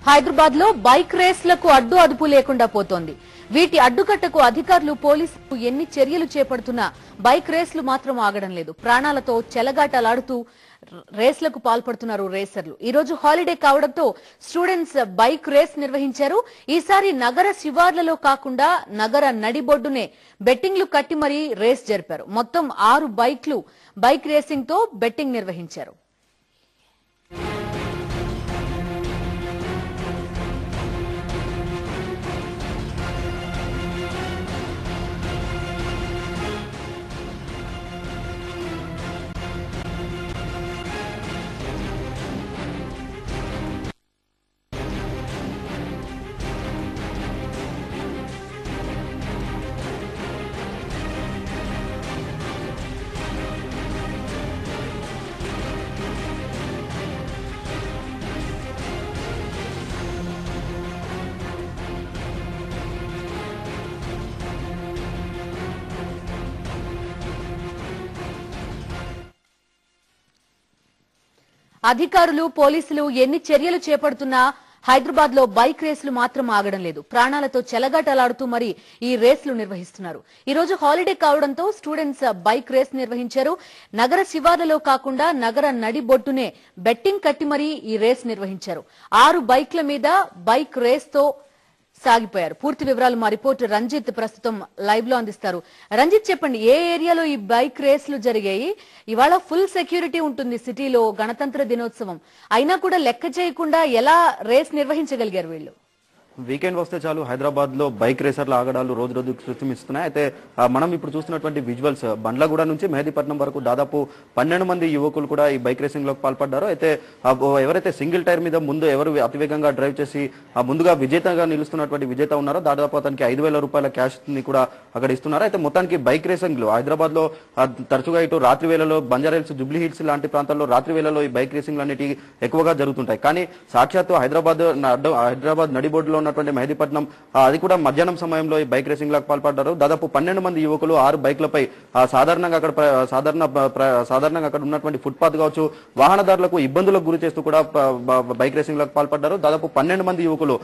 హైదరాబాద్ లో బైక్ రేస్లకు అడ్డు అదుపు లేకుండా పోతోంది. వీటి అడ్డుకట్టకు అధికారులు పోలీసులు ఎన్ని చర్యలు చేపడుతున్నా బైక్ రేస్లు మాత్రం ఆగడం లేదు. ప్రాణాలతో చెలగాటలాడుతూ రేస్లకు పాల్పడుతున్నారు రేసర్లు. ఈ రోజు హాలిడే కావడంతో స్టూడెంట్స్ బైక్ రేస్ నిర్వహించారు. ఈసారి నగర శివార్లలో కాకుండా నగర నడిబొడ్డునే బెట్టింగ్లు కట్టి మరీ రేస్ జరిపారు. మొత్తం 6 బైక్ రేసింగ్ తో బెట్టింగ్ నిర్వహించారు. అధికారులు పోలీసులు ఎన్ని చర్యలు చేపడుతున్నా హైదరాబాద్ లో బైక్ రేసులు మాత్రం ఆగడం లేదు. ప్రాణాలతో చెలగాటలాడుతూ మరి ఈ రేసులు నిర్వహిస్తున్నారు. ఈ రోజు హాలిడే కావడంతో స్టూడెంట్స్ బైక్ రేస్ నిర్వహించారు. నగర శివార్లలో కాకుండా నగర నడిబొట్టునే బెట్టింగ్ కట్టి మరీ ఈ రేస్ నిర్వహించారు. 6 బైక్ల మీద బైక్ రేస్ తో సాగిపోయారు. పూర్తి వివరాలు మా రిపోర్టర్ రంజిత్ ప్రస్తుతం లైవ్ లో అందిస్తారు. రంజిత్, చెప్పండి, ఏ ఏరియాలో ఈ బైక్ రేసులు జరిగాయి? ఇవాళ ఫుల్ సెక్యూరిటీ ఉంటుంది సిటీలో, గణతంత్ర దినోత్సవం అయినా కూడా లెక్క చేయకుండా ఎలా రేస్ నిర్వహించగలిగారు వీళ్ళు? వీకెండ్ వస్తే చాలు హైదరాబాద్ లో బైక్ రేసర్ల ఆగడాలు రోజు రోజు సృష్టిస్తున్నాయి. అయితే మనం ఇప్పుడు చూస్తున్నటువంటి విజువల్స్ బండ్లగూడ నుంచి మెహదీపట్నం వరకు దాదాపు 12 మంది యువకులు కూడా ఈ బైక్ రేసింగ్ లో పాల్పడ్డారు. అయితే ఎవరైతే సింగిల్ టైర్ మీద ముందు ఎవరు అతివేగంగా డ్రైవ్ చేసి ముందుగా విజేతగా నిలుస్తున్నటువంటి విజేత ఉన్నారో దాదాపు అతనికి 5,000 రూపాయల క్యాష్ ని కూడా అక్కడ ఇస్తున్నారు. అయితే మొత్తానికి బైక్ రేసింగ్ లో హైదరాబాద్ లో తరచుగా ఇటు రాత్రి వేళలో బంజారాహిల్స్, జూబ్లీ హిల్స్ లాంటి ప్రాంతాల్లో రాత్రి వేళలో ఈ బైక్ రేసింగ్ అనేవి ఎక్కువగా జరుగుతుంటాయి. కానీ సాక్షాత్తు హైదరాబాద్ నడిబొడ్డులో ఉన్నటువంటి మెహదీపట్నం అది కూడా మధ్యాహ్నం సమయంలో ఈ బైక్ రేసింగ్ లకు పాల్పడ్డారు. దాదాపు 12 మంది యువకులు 6 బైక్లపై సాధారణంగా అక్కడ ఉన్నటువంటి ఫుట్పాత్ కావచ్చు, వాహనదారులకు ఇబ్బందులకు గురి చేస్తూ కూడా బైక్ రేసింగ్ లకు పాల్పడ్డారు. దాదాపు 12 మంది యువకులు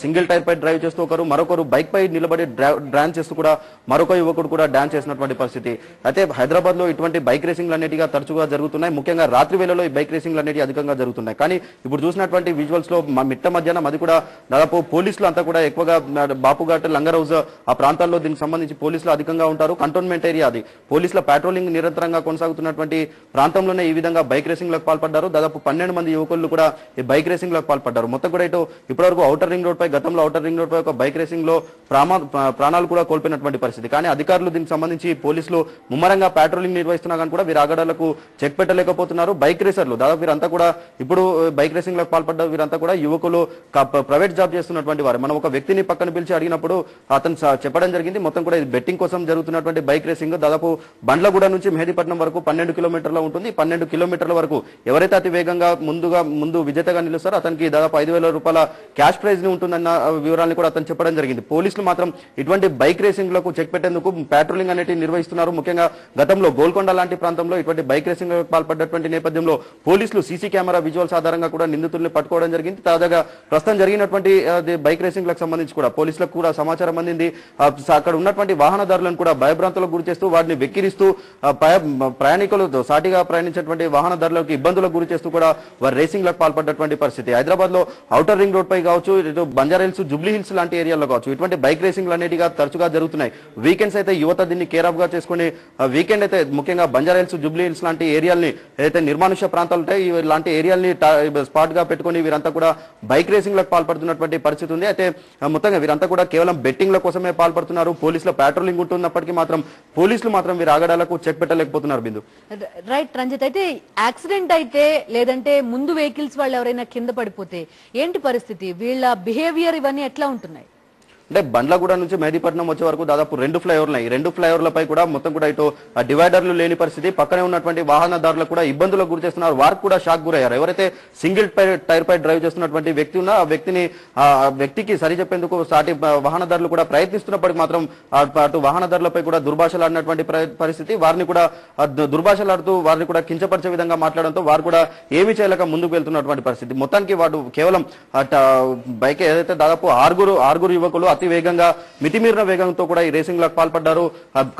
సింగిల్ టైర్ పై డ్రైవ్ చేస్తూ మరొకరు బైక్ పై నిలబడి డాన్స్ చేస్తూ కూడా మరొక యువకుడు కూడా డాన్స్ చేసినటువంటి పరిస్థితి. అయితే హైదరాబాద్ లో ఇటువంటి బైక్ రేసింగ్లు అనేటిగా తరచుగా జరుగుతున్నాయి. ముఖ్యంగా రాత్రి వేళలో ఈ బైక్ రేసింగ్లు అనేవి అధికంగా జరుగుతున్నాయి. కానీ ఇప్పుడు చూసినటువంటి విజువల్స్ లో మిట్ట మధ్యాహ్నం అది కూడా దాదాపు పోలీసులు అంతా కూడా ఎక్కువగా బాపుఘాట్, లంగర్ హౌస్ ఆ ప్రాంతాల్లో దీనికి సంబంధించి పోలీసులు అధికంగా ఉంటారు. కంటోన్మెంట్ ఏరియా అది. పోలీసుల పాట్రోలింగ్ నిరంతరంగా కొనసాగుతున్నటువంటి ప్రాంతంలోనే ఈ విధంగా బైక్ రేసింగ్ లకు పాల్పడ్డారు. దాదాపు 12 మంది యువకులు కూడా ఈ బైక్ రేసింగ్ లకు పాల్పడ్డారు. మొత్తం కూడా ఇటు ఇప్పటివరకు ఔటర్ రింగ్ రోడ్ పై గతంలో ఔటర్ రింగ్ రోడ్ పై ఒక బైక్ రేసింగ్ లో ప్రాణాలు కూడా కోల్పోయినటువంటి పరిస్థితి. కానీ అధికారులు దీనికి సంబంధించి పోలీసులు ముమ్మరంగా పాట్రోలింగ్ నిర్వహిస్తున్నా కానీ కూడా వీరి ఆగడాలకు చెక్ పెట్టలేకపోతున్నారు. బైక్ రేసర్లు దాదాపు వీరంతా కూడా ఇప్పుడు బైక్ రేసింగ్ లకు పాల్పడ్డ వీరంతా కూడా యువకులు ప్రైవేట్ జాబ్ చేస్తున్నటువంటి వారు. మనం ఒక వ్యక్తిని పక్కన పిలిచి అడిగినప్పుడు అతను చెప్పడం జరిగింది మొత్తం కూడా ఇది బెట్టింగ్ కోసం జరుగుతున్నటువంటి బైక్ రేసింగ్. దాదాపు బండ్లగూడ నుంచి మెహదీపట్నం వరకు 12 కిలోమీటర్ల ఉంటుంది. 12 కిలోమీటర్ల వరకు ఎవరైతే అతి వేగంగా ముందు విజేతగా నిలుస్తారో అతనికి దాదాపు 5,000 రూపాయల క్యాష్ ప్రైజ్ ని ఉంటుందన్న వివరాలను కూడా అతను చెప్పడం జరిగింది. పోలీసులు మాత్రం ఇటువంటి బైక్ రేసింగ్ లకు చెక్ పెట్టేందుకు పాట్రోలింగ్ అనేది నిర్వహిస్తున్నారు. ముఖ్యంగా గతంలో గోల్కొండ లాంటి ప్రాంతంలో ఇటువంటి బైక్ రేసింగ్ పాల్పడ్డటువంటి నేపథ్యంలో పోలీసులు సీసీ కెమెరా విజువల్స్ ఆధారంగా కూడా నిందితుల్ని పట్టుకోవడం జరిగింది. తాజాగా ప్రస్తుతం జరిగినటువంటి బైక్ రేసింగ్ లకు సంబంధించి కూడా పోలీసులకు కూడా సమాచారం అందింది. అక్కడ ఉన్నటువంటి వాహనదారులను కూడా భయభ్రాంతులకు గురి చేస్తూ వాటిని వెక్కిరిస్తూ ప్రయాణికులతో సాటిగా ప్రయాణించేటువంటి వాహనదారులకు ఇబ్బందులకు గురి చేస్తూ కూడా వారు రేసింగ్ లకు పాల్పడ్డటువంటి పరిస్థితి. హైదరాబాద్ లో ఔటర్ రింగ్ రోడ్ పై కావచ్చు, ఇటు బంజారాహిల్స్, జూబ్లీ హిల్స్ లాంటి ఏరియాలో కావచ్చు ఇటువంటి బైక్ రేసింగ్లు అనేటిగా తరచుగా జరుగుతున్నాయి. వీకెండ్స్ అయితే యువత దీన్ని కేర్ ఆఫ్ గా చేసుకుని వీకెండ్ అయితే ముఖ్యంగా బంజారాహిల్స్, జూబ్లీ హిల్స్ లాంటి ఏరియాల్ని ఏదైతే నిర్మానుష్య ప్రాంతాలు ఉంటాయి ఇలాంటి ఏరియాల్ని స్పాట్ గా పెట్టుకుని వీరంతా కూడా బైక్ రేసింగ్ లకు పాల్పడుతున్నటువంటి పరిస్థితి ఉంది. అయితే మొత్తంగా వీరంతా కూడా కేవలం బెట్టింగ్ల కోసమే పాల్పడుతున్నారు. పోలీసుల పాట్రోలింగ్ ఉంటున్నప్పటికీ మాత్రం పోలీసులు మాత్రం వీరి ఆగడాలకు చెక్ పెట్టలేకపోతున్నారు. బిందు, రైట్ రంజిత్, అయితే యాక్సిడెంట్ అయితే లేదంటే ముందు వెహికల్స్ వాళ్ళు ఎవరైనా కింద పడిపోతే ఏంటి పరిస్థితి? వీళ్ళ బిహేవియర్ ఇవన్నీ ఎట్లా ఉంటున్నాయి? అంటే బండ్లగూడ నుంచి మెహదీపట్నం వచ్చే వరకు దాదాపు 2 ఫ్లైఓవర్లు ఉన్నాయి. 2 ఫ్లైఓవర్లపై కూడా మొత్తం కూడా ఇటు డివైడర్లు లేని పరిస్థితి, పక్కనే ఉన్నటువంటి వాహనదారులకు కూడా ఇబ్బందులకు గురి చేస్తున్నారు. వారికి కూడా షాక్ గురయ్యారు. ఎవరైతే సింగిల్ టైర్ పై డ్రైవ్ చేస్తున్నటువంటి వ్యక్తి ఉన్నా ఆ వ్యక్తికి సరి చెప్పేందుకు సాటి వాహనదారులు కూడా ప్రయత్నిస్తున్నప్పటికీ మాత్రం అటు వాహనదారులపై కూడా దుర్భాషలాడినటువంటి పరిస్థితి, వారిని కూడా దుర్భాషలాడుతూ వారిని కూడా కించపరిచే విధంగా మాట్లాడడంతో వారు కూడా ఏమీ చేయలేక ముందుకు వెళ్తున్నటువంటి పరిస్థితి. మొత్తానికి వాడు కేవలం బైక్ ఏదైతే దాదాపు ఆరుగురు యువకులు అతి వేగంగా మితిమీరిన వేగంతో కూడా ఈ రేసింగ్ లకు పాల్పడ్డారు.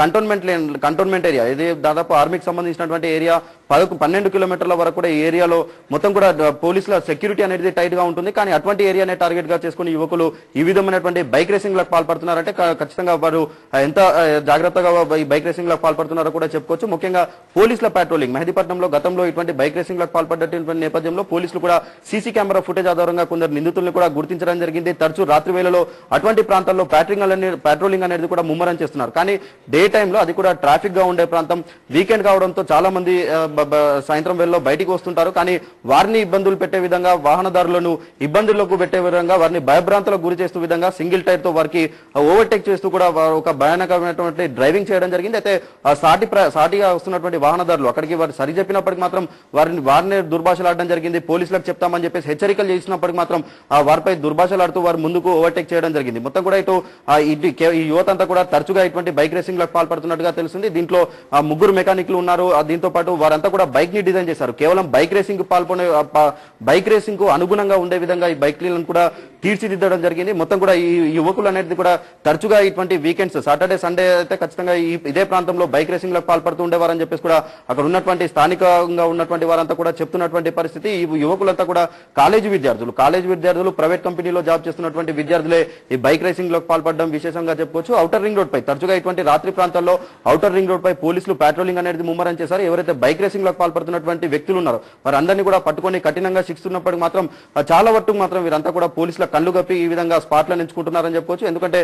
కంటోన్మెంట్ ఏరియా ఇది దాదాపు ఆర్మీకి సంబంధించినటువంటి ఏరియా, 12 కిలోమీటర్ల వరకు కూడా ఈ ఏరియాలో మొత్తం కూడా పోలీసుల సెక్యూరిటీ అనేది టైట్ గా ఉంటుంది. కానీ అటువంటి ఏరియానే టార్గెట్ గా చేసుకుని యువకులు ఈ విధమైనటువంటి బైక్ రేసింగ్ లకు పాల్పడుతున్నారంటే ఖచ్చితంగా వారు ఎంత జాగ్రత్తగా ఈ బైక్ రేసింగ్ లకు పాల్పడుతున్నారో కూడా చెప్పుకోవచ్చు. ముఖ్యంగా పోలీసుల పాట్రోలింగ్ మెహదీపట్నంలో గతంలో ఇటువంటి బైక్ రేసింగ్ లకు పాల్పడ్డటువంటి నేపథ్యంలో పోలీసులు కూడా సీసీ కెమెరా ఫుటేజ్ ఆధారంగా కొందరు నిందితులను కూడా గుర్తించడం జరిగింది. తరచూ రాత్రి వేళలో అటువంటి ప్రాంతాల్లో పాట్రోలింగ్ అనేది కూడా ముమ్మరం చేస్తున్నారు. కానీ డే టైంలో అది కూడా ట్రాఫిక్ గా ఉండే ప్రాంతం, వీకెండ్ కావడంతో చాలా మంది సాయంత్రం వేళలో బయటికి వస్తుంటారు. కానీ వారిని ఇబ్బందులు పెట్టే విధంగా, వాహనదారులను ఇబ్బందులకు పెట్టే విధంగా, వారిని భయభ్రాంతులకు గురి చేస్తూ విధంగా సింగిల్ టైర్ తో వారికి ఓవర్టేక్ చేస్తూ కూడా ఒక భయానకమైనటువంటి డ్రైవింగ్ చేయడం జరిగింది. అయితే సాటిగా వస్తున్నటువంటి వాహనదారులు అక్కడికి వారు సరి చెప్పినప్పటికీ మాత్రం వారిని దుర్భాషలాడడం జరిగింది. పోలీసులకు చెప్తామని చెప్పేసి హెచ్చరికలు చేసినప్పటికీ మాత్రం వారిపై దుర్భాషలాడుతూ వారు ముందుకు ఓవర్టేక్ చేయడం జరిగింది. మొత్తం కూడా ఈ యువత అంతా కూడా తరచుగా ఇటువంటి బైక్ రేసింగ్ లకు పాల్పడుతున్నట్టుగా తెలుస్తుంది. దీంట్లో 3 మెకానిక్లు ఉన్నారు. దీంతో పాటు వారంతా కూడా బైక్ ని డిజైన్ చేశారు. కేవలం బైక్ రేసింగ్ కు అనుగుణంగా ఉండే విధంగా ఈ బైక్లను కూడా తీర్చిదిద్దడం జరిగింది. మొత్తం కూడా ఈ యువకులు అనేది కూడా తరచుగా ఇటువంటి వీకెండ్స్, సాటర్డే సండే అయితే ఖచ్చితంగా ఇదే ప్రాంతంలో బైక్ రేసింగ్ లకు పాల్పడుతూ ఉండేవారని చెప్పేసి కూడా అక్కడ ఉన్నటువంటి స్థానికంగా ఉన్నటువంటి వారంతా కూడా చెప్తున్నటువంటి పరిస్థితి. ఈ యువకులంతా కూడా కాలేజీ విద్యార్థులు ప్రైవేట్ కంపెనీలో జాబ్ చేస్తున్నటువంటి విద్యార్థులే ఈ బైక్ రేసింగ్ లకు పాల్పడడం విశేషంగా చెప్పుకోవచ్చు. ఔటర్ రింగ్ రోడ్ పై తరచుగా ఇటువంటి రాత్రి ప్రాంతాల్లో ఔటర్ రింగ్ రోడ్ పై పోలీసులు పాట్రోలింగ్ అనేది ముమ్మరం చేశారు. ఎవరైతే బైక్ రేసింగ్ లకు పాల్పడుతున్నటువంటి వ్యక్తులు ఉన్నారో వారందరినీ కూడా పట్టుకొని కఠినంగా శిక్షిస్తున్నప్పటికీ మాత్రం చాలా వరకు మాత్రం వీరంతా కూడా పోలీసుల కళ్ళు కప్పి ఈ విధంగా స్పాట్లను ఎంచుకుంటున్నారని చెప్పుకోవచ్చు. ఎందుకంటే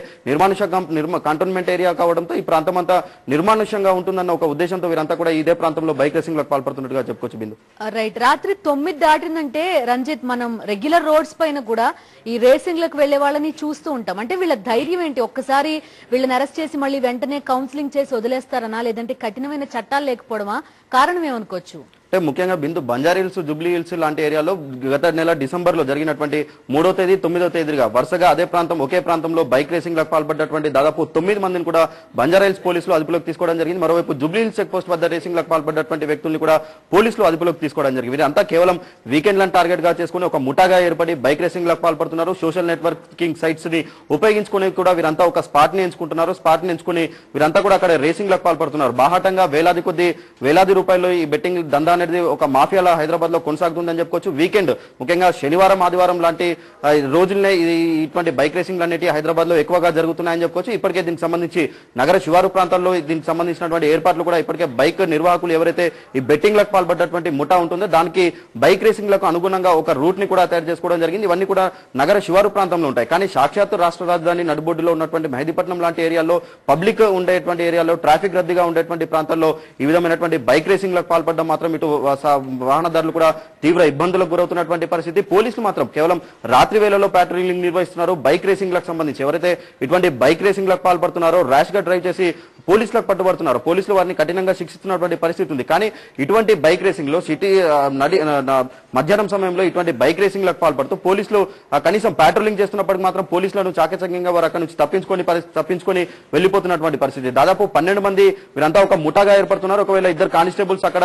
కంటోన్మెంట్ ఏరియా కావడంతో ఈ ప్రాంతం అంతా నిర్మానుష్యంగా ఉంటుందన్న ఒక ఉద్దేశంతో వీరంతా కూడా ఇదే ప్రాంతంలో బైక్ రేసింగ్ లకు పాల్పడుతున్నట్టుగా చెప్పుకోవచ్చు. బిందు రైట్, రాత్రి 9 దాటిందంటే రంజిత్, మనం రెగ్యులర్ రోడ్స్ పైన కూడా ఈ రేసింగ్ లకు వెళ్లే వాళ్ళని చూస్తూ ఉంటాం. అంటే వీళ్ళ ధైర్యం ఏంటి? ఒక్కసారి వీళ్ళని అరెస్ట్ చేసి మళ్ళీ వెంటనే కౌన్సిలింగ్ చేసి వదిలేస్తారనా, లేదంటే కఠినమైన చట్టాలు లేకపోవడమా? కారణం ఏమనుకోవచ్చు? అంటే ముఖ్యంగా బిందు బంజారాహిల్స్, జూబ్లీ హిల్స్ లాంటి ఏరియాలో గత నెల డిసెంబర్ లో జరిగినటువంటి 3వ తేదీ 9వ తేదీగా వరుసగా ఒకే ప్రాంతంలో బైక్ రేసింగ్ లకు పాల్పడ్డటువంటి దాదాపు 9 మందిని కూడా బంజారాహిల్స్ పోలీసులు అదుపులోకి తీసుకోవడం జరిగింది. మరోవైపు జూబ్లీ హిల్స్ చెక్ పోస్ట్ వద్ద రేసింగ్ లకు పాల్పడ్డటువంటి వ్యక్తుల్ని కూడా పోలీసులు అదుపులోకి తీసుకోవడం జరిగింది. వీరంతా కేవలం వీకెండ్లను టార్గెట్ గా చేసుకుని ఒక ముఠాగా ఏర్పడి బైక్ రేసింగ్ లకు పాల్పడుతున్నారు. సోషల్ నెట్వర్కింగ్ సైట్స్ ని ఉపయోగించుకుని కూడా వీరంతా ఒక స్పాట్ ని ఎంచుకుంటున్నారు. స్పాట్ ని ఎంచుకుని వీరంతా కూడా అక్కడ రేసింగ్ లకు పాల్పడుతున్నారు. బాహాటంగా వేలాది రూపాయలు ఈ బెట్టింగ్ దందా అనేది ఒక మాఫియా హైదరాబాద్ లో కొనసాగుతుందని చెప్పుకోవచ్చు. వీకెండ్ ముఖ్యంగా శనివారం, ఆదివారం లాంటి రోజులనే ఇటువంటి బైక్ రేసింగ్ అనేవి హైదరాబాద్ లో ఎక్కువగా జరుగుతున్నాయని చెప్పుకోవచ్చు. ఇప్పటికే దీనికి సంబంధించి నగర శివారు ప్రాంతాల్లో దీనికి సంబంధించినటువంటి ఏర్పాట్లు కూడా ఇప్పటికే బైక్ నిర్వాహకులు ఎవరైతే ఈ బెట్టింగ్ లకు పాల్పడ్డటువంటి ముఠా ఉంటుందో దానికి బైక్ రేసింగ్ లకు అనుగుణంగా ఒక రూట్ ని కూడా తయారు చేసుకోవడం జరిగింది. ఇవన్నీ కూడా నగర శివారు ప్రాంతంలో ఉంటాయి. కానీ సాక్షాత్తు రాష్ట్ర రాజధాని నడుబొడ్డులో ఉన్నటువంటి మెహదీపట్నం లాంటి ఏరియాలో, పబ్లిక్ ఉండేటువంటి ఏరియాలో, ట్రాఫిక్ రద్దీగా ఉండేటువంటి ప్రాంతాల్లో ఈ విధమైనటువంటి బైక్ రేసింగ్ లకు పాల్పడడం మాత్రం ఇటు వాహనదారులు కూడా తీవ్ర ఇబ్బందులకు గురవుతున్నటువంటి పరిస్థితి. పోలీసులు మాత్రం కేవలం రాత్రి వేళలో పాట్రోలింగ్ నిర్వహిస్తున్నారు. బైక్ రేసింగ్ లకు సంబంధించి ఎవరైతే ఇటువంటి బైక్ రేసింగ్ లకు పాల్పడుతున్నారో, ర్యాష్ గా డ్రైవ్ చేసి పోలీసులకు పట్టుబడుతున్నారు. పోలీసులు వారిని కఠినంగా శిక్షిస్తున్నటువంటి పరిస్థితి ఉంది. కానీ ఇటువంటి బైక్ రేసింగ్ లో మధ్యాహ్నం సమయంలో ఇటువంటి బైక్ రేసింగ్ లకు పాల్పడుతూ పోలీసులు కనీసం పాట్రోలింగ్ చేస్తున్నప్పటికీ మాత్రం పోలీసులను చాకచక్యంగా వారు అక్కడ నుంచి తప్పించుకొని వెళ్లిపోతున్నటువంటి పరిస్థితి. దాదాపు 12 మంది వీరంతా ఒక ముఠాగా ఏర్పడుతున్నారు. ఒకవేళ 2 కానిస్టేబుల్స్ అక్కడ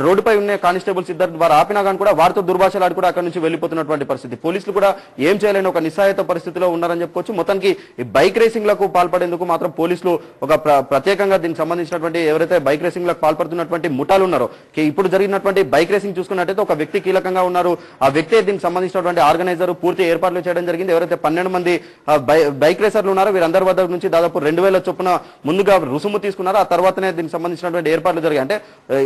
రోడ్డుపై ఉన్న కానిస్టేబుల్స్ 2 వారు ఆపినా కానీ కూడా వారితో దుర్భాషలాడి కూడా అక్కడ నుంచి వెళ్లిపోతున్నటువంటి పరిస్థితి. పోలీసులు కూడా ఏం చేయలేని ఒక నిస్సహాయత పరిస్థితిలో ఉన్నారని చెప్పుకోవచ్చు. మొత్తానికి ఈ బైక్ రేసింగ్ లకు పాల్పడేందుకు మాత్రం పోలీసులు ఒక ప్రత్యేకంగా దీనికి సంబంధించినటువంటి ఎవరైతే బైక్ రేసింగ్ లకు పాల్పడుతున్నటువంటి ముఠాలు ఉన్నారో, ఇప్పుడు జరిగినటువంటి బైక్ రేసింగ్ చూసుకున్నట్టయితే ఒక వ్యక్తి కీలకంగా ఉన్నారు. ఆ వ్యక్తి దీనికి సంబంధించినటువంటి ఆర్గనైజర్ పూర్తి ఏర్పాట్లు చేయడం జరిగింది. ఎవరైతే 12 మంది బైక్ రేసర్లు ఉన్నారో వీరందరి వద్ద నుంచి దాదాపు 2000 చొప్పున ముందుగా రుసుము తీసుకున్నారు. ఆ తర్వాతనే దీనికి సంబంధించినటువంటి ఏర్పాట్లు జరిగాయి. అంటే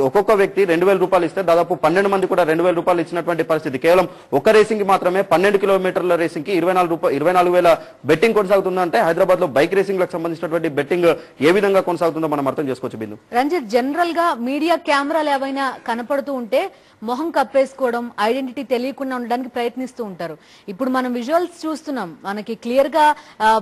ఒక్కొక్క వ్యక్తి 2000 రూపాయలు ఇస్తే దాదాపు 12 మంది కూడా 2000 రూపాయలు ఇచ్చినటువంటి పరిస్థితి. కేవలం ఒక రేసింగ్ కి మాత్రమే 12 కిలోమీటర్ల రేసింగ్ కి 24,000 బెట్టింగ్ కొనసాగుతుందంటే హైదరాబాద్ లో బైక్ రేసింగ్ లకు సంబంధించినటువంటి బెట్టింగ్ ఏ విధంగా కొనసాగుతుందో మనం అర్థం చేసుకోవచ్చు. బిందు రంజిత్, జనరల్ గా మీడియా కెమెరాలు ఏవైనా కనపడుతూ ఉంటే మొహం కప్పేసుకోవడం, ఐడెంటిటీ తెలియకుండా ఉండడానికి ప్రయత్నిస్తూ ఉంటారు. ఇప్పుడు మనం విజువల్స్ చూస్తున్నాం, మనకి క్లియర్ గా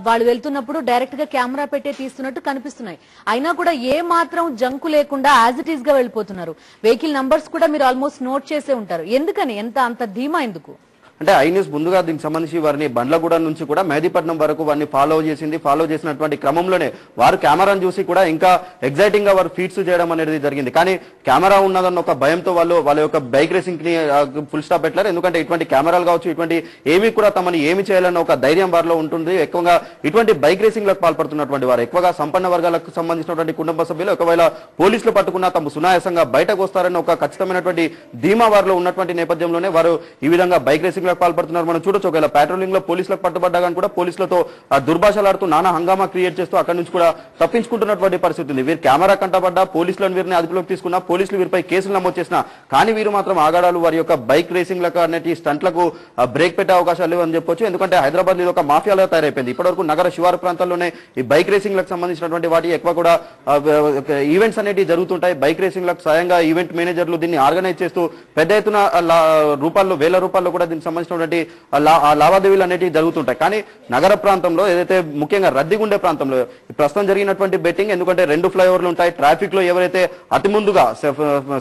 వాళ్ళు వెళ్తున్నప్పుడు డైరెక్ట్ గా కెమెరా పెట్టే తీస్తున్నట్టు కనిపిస్తున్నాయి. అయినా కూడా ఏ మాత్రం జంకు లేకుండా యాజ్ ఇట్ ఈస్ గా వెళ్ళిపోతున్నారు. వెహికల్ నంబర్స్ కూడా మీరు ఆల్మోస్ట్ నోట్ చేసే ఉంటారు. ఎందుకని అంత ధీమా ఎందుకు? అంటే ఐ న్యూస్ ముందుగా దీనికి సంబంధించి వారిని బండ్లగూడ నుంచి కూడా మెహదీపట్నం వరకు వారిని ఫాలో చేసినటువంటి క్రమంలోనే వారు కెమెరాను చూసి కూడా ఇంకా ఎగ్జైటింగ్ గా వారు ఫీట్స్ చేయడం అనేది జరిగింది. కానీ కెమెరా ఉన్నదన్న ఒక భయంతో వాళ్ళ యొక్క బైక్ రేసింగ్ ని ఫుల్ స్టాప్ పెట్టారు. ఎందుకంటే ఇటువంటి కెమెరాలు కావచ్చు, ఇటువంటి ఏమి కూడా తమని ఏమి చేయాలన్న ఒక ధైర్యం వారిలో ఉంటుంది. ఎక్కువగా ఇటువంటి బైక్ రేసింగ్ లకు పాల్పడుతున్నటువంటి వారు ఎక్కువగా సంపన్న వర్గాలకు సంబంధించినటువంటి కుటుంబ సభ్యులు ఒకవేళ పోలీసులు పట్టుకున్నా తమ సునాయాసంగా బయటకు వస్తారన్న ఒక ఖచ్చితమైనటువంటి ధీమా వారిలో ఉన్నటువంటి నేపథ్యంలోనే వారు ఈ విధంగా బైక్ రేసింగ్ పాల్పడుతున్నారు. మనం చూడొచ్చు, ఒకవేళ పెట్రోలింగ్ లో పోలీసులకు పట్టుబడ్డా కానీ కూడా పోలీసులతో దుర్భాషలాడుతూ నానా హంగామా క్రియేట్ చేస్తూ అక్కడి నుంచి కూడా తప్పించుకుంటున్నటువంటి పరిస్థితి ఉంది. వీరు కెమెరా కంటపడ్డా పోలీసులను వీరిని అదుపులోకి తీసుకున్నా, పోలీసులు వీరిపై కేసులు నమోదు చేసినా కానీ వీరు మాత్రం ఆగాడాలు వారి యొక్క బైక్ రేసింగ్ లకు అనేటి స్టంట్లకు బ్రేక్ పెట్టే అవకాశాలు లేవు అని చెప్పొచ్చు. ఎందుకంటే హైదరాబాద్ ఇది ఒక మాఫియాలో తయారైపోయింది. ఇప్పటివరకు నగర శివారు ప్రాంతాల్లోనే ఈ బైక్ రేసింగ్ లకు సంబంధించినటువంటి వాటి ఎక్కువ కూడా ఈవెంట్స్ అనేవి జరుగుతుంటాయి. బైక్ రేసింగ్ లకు స్వయంగా ఈవెంట్ మేనేజర్లు దీన్ని ఆర్గనైజ్ చేస్తూ పెద్ద ఎత్తున రూపాల్లో, వేల రూపాల్లో కూడా దీనికి సంబంధించినటువంటి లావాదేవీలు అనేవి జరుగుతుంటాయి. కానీ నగర ప్రాంతంలో ఏదైతే ముఖ్యంగా రద్దీగా ఉండే ప్రాంతంలో ప్రస్తుతం జరిగినటువంటి బెట్టింగ్, ఎందుకంటే 2 ఫ్లైఓవర్లు ఉంటాయి. ట్రాఫిక్ లో ఎవరైతే అతి ముందుగా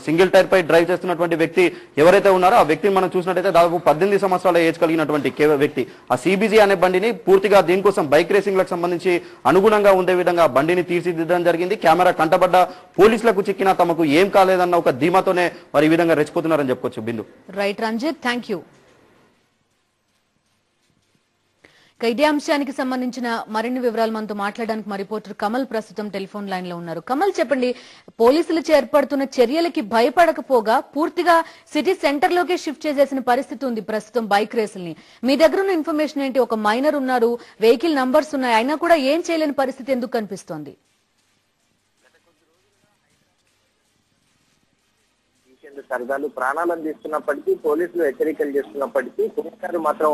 సింగిల్ టైర్ పై డ్రైవ్ చేస్తున్నటువంటి వ్యక్తి ఎవరైతే ఉన్నారో ఆ వ్యక్తిని మనం చూసినట్టయితే దాదాపు 18 సంవత్సరాల ఏజ్ కలిగినటువంటి వ్యక్తి ఆ సిబిజీ అనే బండిని పూర్తిగా దీనికోసం బైక్ రేసింగ్ లకు సంబంధించి అనుగుణంగా ఉండే విధంగా బండిని తీర్చిదిద్దడం జరిగింది. కెమెరా కంటబడ్డ పోలీసులకు చిక్కినా తమకు ఏం కాలేదన్న ఒక ధీమాతోనే వారు ఈ విధంగా రెచ్చిపోతున్నారని చెప్పుకోవచ్చు. Bindu. Right Ranjith, thank you. ఇదే అంశానికి సంబంధించిన మరిన్ని వివరాలు మనతో మాట్లాడడానికి మా రిపోర్టర్ కమల్ ప్రస్తుతం టెలిఫోన్ లైన్ లో ఉన్నారు. కమల్, చెప్పండి, పోలీసులు చేపడుతున్న చర్యలకి భయపడకపోగా పూర్తిగా సిటీ సెంటర్ లోకే షిఫ్ట్ చేసేసిన పరిస్థితి ఉంది ప్రస్తుతం బైక్ రేసుల్ని. మీ దగ్గర ఉన్న ఇన్ఫర్మేషన్ ఏంటి? ఒక మైనర్ ఉన్నారు, వెహికల్ నంబర్స్ ఉన్నాయి, అయినా కూడా ఏం చేయలేని పరిస్థితి ఎందుకు కనిపిస్తోంది? సరదాలు ప్రాణాలను తీస్తున్నప్పటికీ, పోలీసులు హెచ్చరికలు చేస్తున్నప్పటికీ పోలీసులు మాత్రం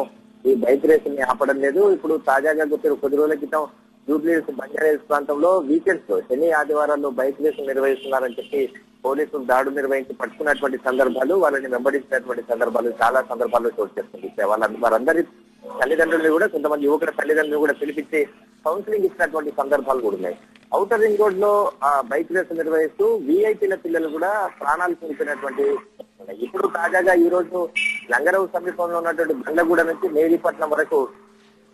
ఈ బైక్ రేసుల్ని ఆపడం లేదు. ఇప్పుడు తాజాగా కొద్ది రోజుల క్రితం జూబ్లీహిల్స్, బంజారాహిల్స్ ప్రాంతంలో వీకెండ్స్ లో శని ఆదివారాల్లో బైక్ రేసులు నిర్వహిస్తున్నారని చెప్పి పోలీసులు దాడులు నిర్వహించి పట్టుకున్నటువంటి సందర్భాలు, వాళ్ళని వెంబడించినటువంటి సందర్భాలు చాలా సందర్భాల్లో చోటు చేస్తుంది. వారందరి తల్లిదండ్రులు కూడా, కొంతమంది యువకుల తల్లిదండ్రులు కూడా పిలిపించి కౌన్సిలింగ్ ఇచ్చినటువంటి సందర్భాలు కూడా ఉన్నాయి. ఔటర్ రింగ్ రోడ్ లో బైక్ రేసు నిర్వహిస్తూ వీఐపీల పిల్లలు కూడా ప్రాణాలు కోల్పోయినటువంటి. ఇప్పుడు తాజాగా ఈ రోజు లంగరవు సమీపంలో ఉన్నటువంటి బండ్లగూడ నుంచి మేదీపట్నం వరకు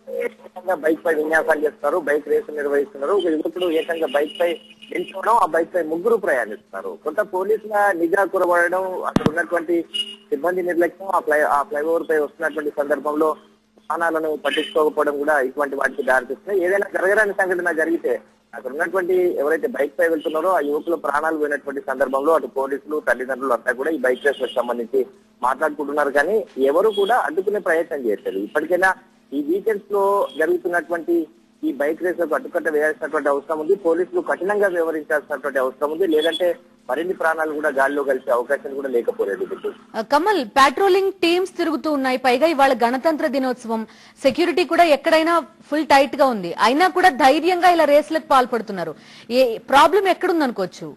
ఏకంగా బైక్ పై విన్యాసాలు చేస్తారు, బైక్ రేసు నిర్వహిస్తున్నారు. ఒక యువకుడు ఏకంగా బైక్ పై నిల్చోవడం, ఆ బైక్ పై 3 ప్రయాణిస్తున్నారు. కొంత పోలీసుల నిఘా కురవడం, అక్కడ ఉన్నటువంటి సిబ్బంది నిర్లక్ష్యం, ఆ ఫ్లైఓవర్ పై వస్తున్నటువంటి సందర్భంలో వాహనాలను పట్టించుకోకపోవడం కూడా ఇటువంటి వాటికి దారితీస్తున్నాయి. ఏదైనా జరగరాని సంఘటన జరిగితే అక్కడ ఉన్నటువంటి ఎవరైతే బైక్ పై వెళ్తున్నారో ఆ యువకులు ప్రాణాలు పోయినటువంటి సందర్భంలో అటు పోలీసులు, తల్లిదండ్రులు అంతా కూడా ఈ బైక్ రేసులకు సంబంధించి మాట్లాడుకుంటున్నారు. కానీ ఎవరు కూడా అడ్డుకునే ప్రయత్నం చేయట్లేదు. ఇప్పటికైనా ఈ వీకెండ్స్ లో జరుగుతున్నటువంటి ఈ బైక్ రేసులకు అడ్డుకట్ట వేయాల్సినటువంటి అవసరం ఉంది. పోలీసులు కఠినంగా వ్యవహరించాల్సినటువంటి అవసరం ఉంది. లేదంటే మరిన్ని ప్రాణాలు కూడా గాలిలో కలిసే అవకాశం కూడా లేకపోలేదు. కమల్, పెట్రోలింగ్ టీమ్స్ తిరుగుతూ ఉన్నాయి, పైగా ఇవాళ గణతంత్ర దినోత్సవం, సెక్యూరిటీ కూడా ఎక్కడైనా ఫుల్ టైట్ గా ఉంది, అయినా కూడా ధైర్యంగా ఇలా రేసులకు పాల్పడుతున్నారు. ఏ ప్రాబ్లం ఎక్కడుందనుకోవచ్చు?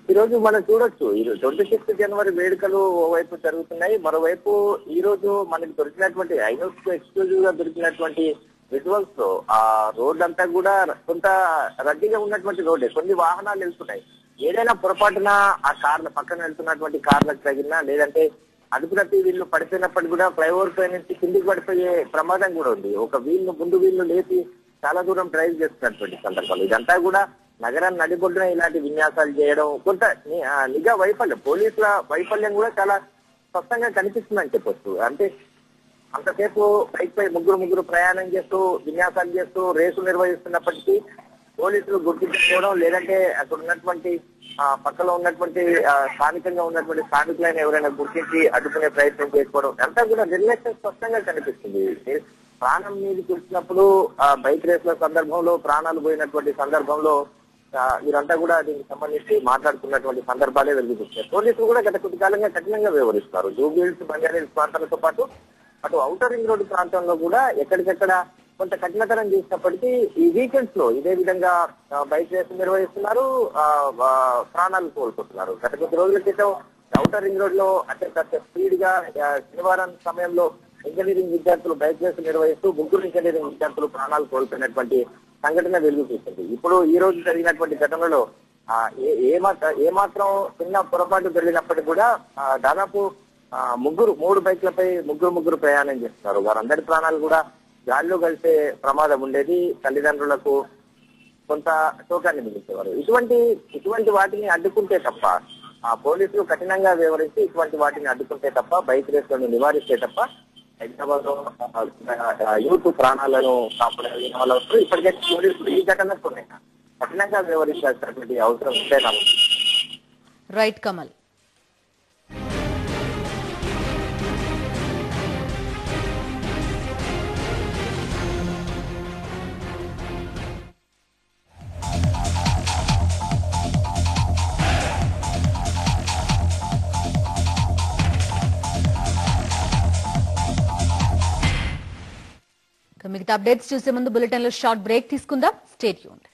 ఈ రోజు మనం చూడొచ్చు, 26 జనవరి వేడుకలు ఓవైపు జరుగుతున్నాయి, మరోవైపు ఈ రోజు మనకి దొరికినటువంటి ఐనోక్స్ ఎక్స్క్లూజివ్ గా దొరికినటువంటి విజువల్స్ లో ఆ రోడ్ అంతా కూడా కొంత రద్దీగా ఉన్నటువంటి రోడ్డే, కొన్ని వాహనాలు వెళ్తున్నాయి. ఏదైనా పొరపాటున ఆ కార్ల పక్కన వెళ్తున్నటువంటి కార్లకు తగిలినా, లేదంటే అదుపు తప్పి వీళ్ళు పడిపోయినప్పటికీ కూడా ఫ్లైఓవర్ పై నుంచి కిందికి పడిపోయే ప్రమాదం కూడా ఉంది. ఒక ముందు వీళ్ళు లేపి చాలా దూరం డ్రైవ్ చేస్తున్నటువంటి సందర్భాలు. ఇదంతా కూడా నగరాన్ని నడిబొడ్డున ఇలాంటి విన్యాసాలు చేయడం, కొంత నిఘా వైఫల్యం, పోలీసుల వైఫల్యం కూడా చాలా స్పష్టంగా కనిపిస్తుందని చెప్పొచ్చు. అంటే అంతసేపు బైక్ పై ముగ్గురు ప్రయాణం చేస్తూ విన్యాసాలు చేస్తూ రేసు నిర్వహిస్తున్నప్పటికీ పోలీసులు గుర్తించుకోవడం, లేదంటే అక్కడ ఉన్నటువంటి పక్కలో ఉన్నటువంటి స్థానికంగా ఉన్నటువంటి స్థానికులైన ఎవరైనా గుర్తించి అడ్డుకునే ప్రయత్నం చేసుకోవడం, అంతా కూడా నిర్లక్ష్యం స్పష్టంగా కనిపిస్తుంది. ప్రాణం మీదకి వచ్చినప్పుడు బైక్ రేసుల సందర్భంలో ప్రాణాలు పోయినటువంటి సందర్భంలో వీరంతా కూడా దీనికి సంబంధించి మాట్లాడుతున్నటువంటి సందర్భాలే వెలుగుతున్నాయి. పోలీసులు కూడా గత కొద్ది కాలంగా కఠినంగా వ్యవహరిస్తారు. జూబ్లీహిల్స్, బంజారాహిల్స్ ప్రాంతాలతో పాటు అటు ఔటర్ రింగ్ రోడ్డు ప్రాంతంలో కూడా ఎక్కడికెక్కడ కొంత కఠినతరం చేసినప్పటికీ ఈ వీకెండ్స్ లో ఇదే విధంగా బైక్ రేసు నిర్వహిస్తున్నారు, ప్రాణాలు కోల్పోతున్నారు. గత కొద్ది రోజుల క్రితం ఔటర్ రింగ్ రోడ్ లో అత్యంత స్పీడ్ గా శనివారం సమయంలో ఇంజనీరింగ్ విద్యార్థులు బైక్ రేసు నిర్వహిస్తూ 3 ఇంజనీరింగ్ విద్యార్థులు ప్రాణాలు కోల్పోయినటువంటి సంఘటన వెలుగు చూసింది. ఇప్పుడు ఈ రోజు జరిగినటువంటి ఘటనలో ఏమాత్రం చిన్న పొరపాటు జరిగినప్పటికీ కూడా దాదాపు మూడు బైక్లపై ముగ్గురు ప్రయాణం చేస్తున్నారు. వారందరి ప్రాణాలు కూడా గాల్లో కలిసే ప్రమాదం ఉండేది. తల్లిదండ్రులకు కొంత శోకాన్ని మిగిల్చేవారు. ఇటువంటి వాటిని అడ్డుకుంటే తప్ప పోలీసులు కఠినంగా వ్యవహరించి ఇటువంటి వాటిని అడ్డుకుంటే తప్ప బైక్ రేసులను నివారిస్తే తప్ప హైదరాబాద్ లో యూత్ ప్రాణాలను కాపాడే వాళ్ళు ఇప్పటికే పోలీసులు ఈ ఘటనకు కఠినంగా వ్యవహరించాల్సినటువంటి అవసరం ఉంటేనా? రైట్ కమల్. మిగతా అప్డేట్స్ చూసే ముందు బులెటిన్ లో షార్ట్ బ్రేక్ తీసుకుందాం. Stay tuned.